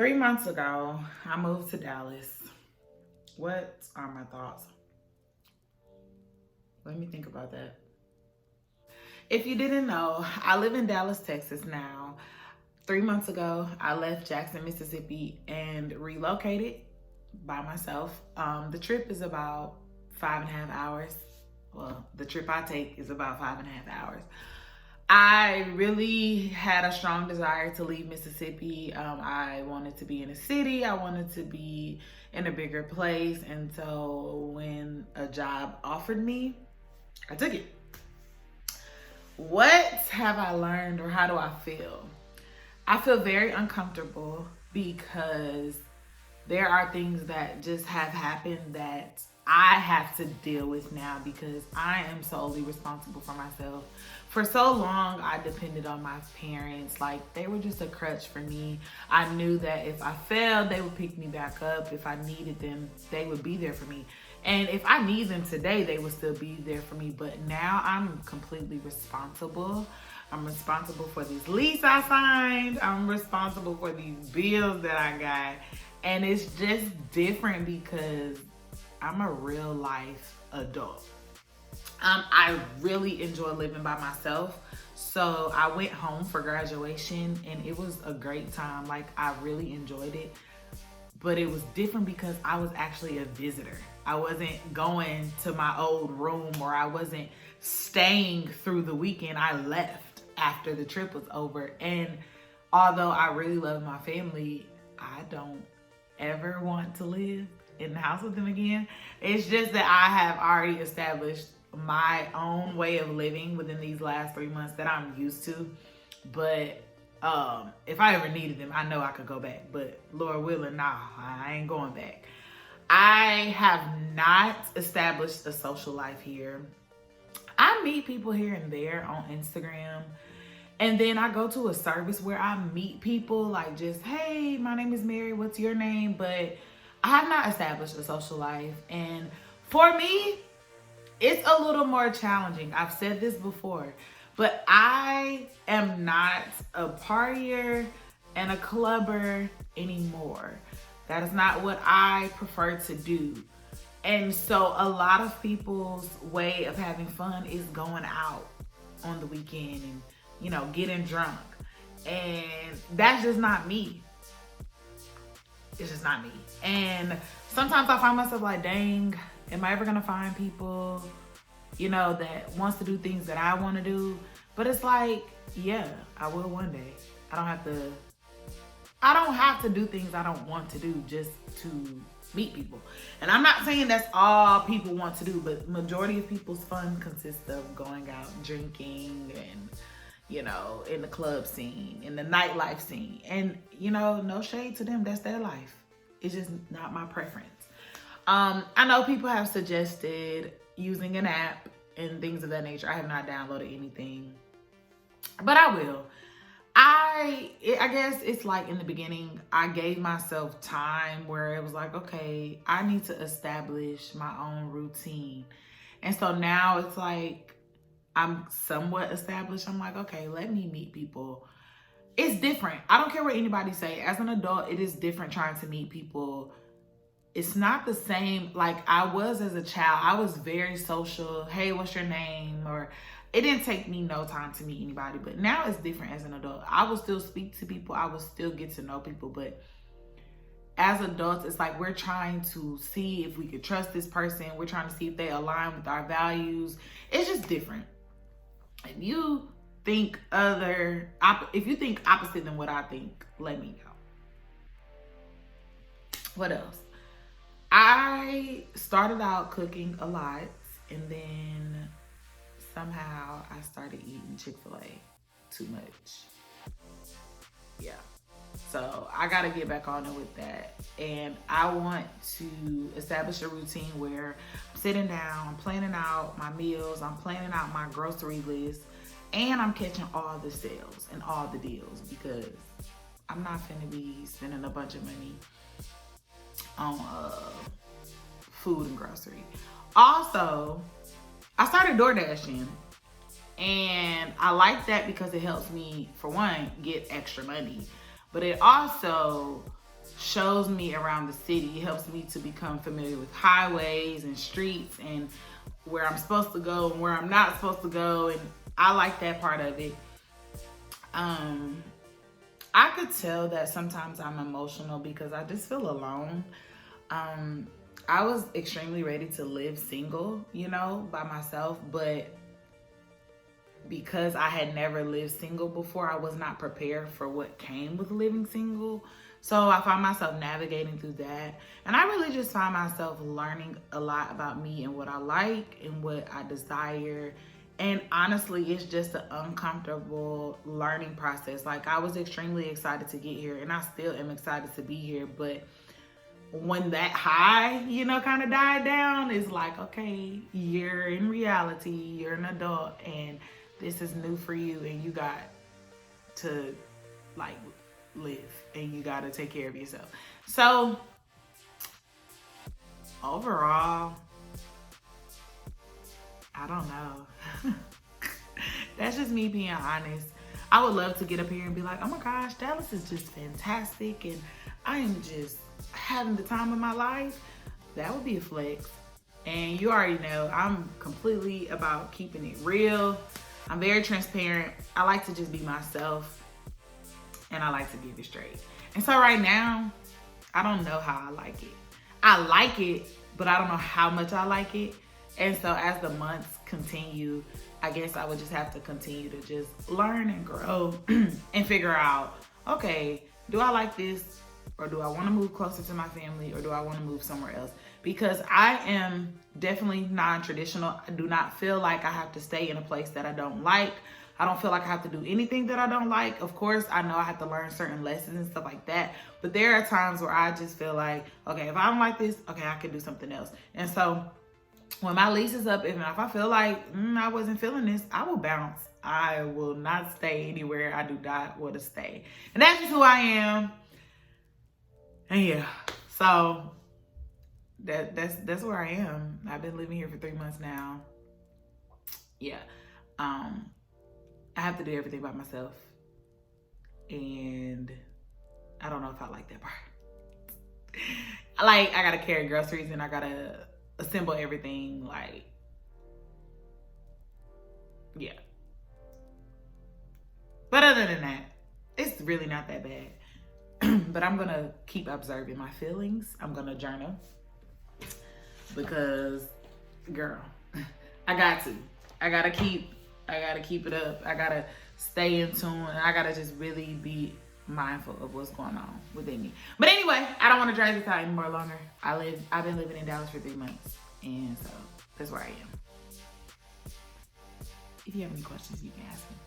3 months ago, I moved to Dallas. What are my thoughts? Let me think about that. If you didn't know, I live in Dallas, Texas now. 3 months ago, I left Jackson, Mississippi and relocated by myself. The trip is about 5.5 hours. Well, the trip I take is about 5.5 hours. I really had a strong desire to leave Mississippi. I wanted to be in a city. I wanted to be in a bigger place. And so when a job offered me, I took it. What have I learned or how do I feel? I feel very uncomfortable because there are things that just have happened that I have to deal with now because I am solely responsible for myself. For so long, I depended on my parents. Like, they were just a crutch for me. I knew that if I failed, they would pick me back up. If I needed them, they would be there for me. And if I need them today, they would still be there for me. But now I'm completely responsible. I'm responsible for this lease I signed. I'm responsible for these bills that I got. And it's just different because I'm a real life adult. I really enjoy living by myself. So I went home for graduation and it was a great time. Like, I really enjoyed it. But it was different because I was actually a visitor. I wasn't going to my old room or I wasn't staying through the weekend. I left after the trip was over. And although I really love my family, I don't ever want to live in the house with them again. It's just that I have already established my own way of living within these last 3 months that I'm used to. But if I ever needed them, I know I could go back. But Lord willing, nah, I ain't going back. I have not established a social life here. I meet people here and there on Instagram. And then I go to a service where I meet people like just, hey, my name is Mary, what's your name? But I have not established a social life. And for me, it's a little more challenging. I've said this before, but I am not a partier and a clubber anymore. That is not what I prefer to do. And so a lot of people's way of having fun is going out on the weekend and, you know, getting drunk. And that's just not me. It's just not me. And sometimes I find myself like, dang, am I ever gonna find people, you know, that wants to do things that I want to do? But it's like, yeah, I will one day. I don't have to do things I don't want to do just to meet people. And I'm not saying that's all people want to do, but majority of people's fun consists of going out, drinking, and, you know, in the club scene, in the nightlife scene. And, you know, no shade to them, that's their life. It's just not my preference. I know people have suggested using an app and things of that nature. I have not downloaded anything, but I will. I guess it's like in the beginning, I gave myself time where it was like, okay, I need to establish my own routine. And so now it's like, I'm somewhat established. I'm like, okay, let me meet people. It's different. I don't care what anybody say. As an adult, it is different trying to meet people. It's not the same like I was as a child. I was very social. Hey, what's your name? Or it didn't take me no time to meet anybody. But now it's different as an adult. I will still speak to people. I will still get to know people. But as adults, it's like we're trying to see if we could trust this person. We're trying to see if they align with our values. It's just different. If you think opposite than what I think, let me know. What else? I started out cooking a lot, and then somehow I started eating Chick-fil-A too much. Yeah. So I got to get back on it with that. And I want to establish a routine where I'm sitting down, I'm planning out my meals, I'm planning out my grocery list, and I'm catching all the sales and all the deals because I'm not finna be spending a bunch of money on food and grocery. Also, I started door dashing, and I like that because it helps me, for one, get extra money, but it also shows me around the city. It helps me to become familiar with highways and streets and where I'm supposed to go and where I'm not supposed to go. And I like that part of it. I could tell that sometimes I'm emotional because I just feel alone. I was extremely ready to live single, you know, by myself, but because I had never lived single before, I was not prepared for what came with living single. So I found myself navigating through that. And I really just find myself learning a lot about me and what I like and what I desire. And honestly, it's just an uncomfortable learning process. Like, I was extremely excited to get here, and I still am excited to be here. But when that high, you know, kind of died down, it's like, okay, you're in reality, you're an adult, and this is new for you, and you got to like live, and you got to take care of yourself. So overall, I don't know. That's just me being honest. I would love to get up here and be like, oh my gosh, Dallas is just fantastic, and I am just having the time of my life. That would be a flex. And you already know I'm completely about keeping it real. I'm very transparent. I like to just be myself, and I like to give it straight. And so right now, I don't know how I like it. I like it, but I don't know how much I like it. And so as the months continue, I guess I would just have to continue to just learn and grow and figure out, okay, do I like this, or do I want to move closer to my family, or do I want to move somewhere else? Because I am definitely non-traditional. I do not feel like I have to stay in a place that I don't like. I don't feel like I have to do anything that I don't like. Of course, I know I have to learn certain lessons and stuff like that. But there are times where I just feel like, okay, if I don't like this, okay, I can do something else. And so when my lease is up, if I feel like I wasn't feeling this, I will bounce. I will not stay anywhere I do not want to stay. And that's just who I am. And yeah, so that's where I am. I've been living here for 3 months now. Yeah. I have to do everything by myself. And I don't know if I like that part. Like, I gotta carry groceries and I gotta assemble everything. Like, yeah. But other than that, it's really not that bad. But I'm gonna keep observing my feelings. I'm gonna journal. Because, girl, I gotta keep it up. I gotta stay in tune. And I gotta just really be mindful of what's going on within me. But anyway, I don't want to drag this out anymore longer. I've been living in Dallas for 3 months, and so that's where I am. If you have any questions, you can ask me.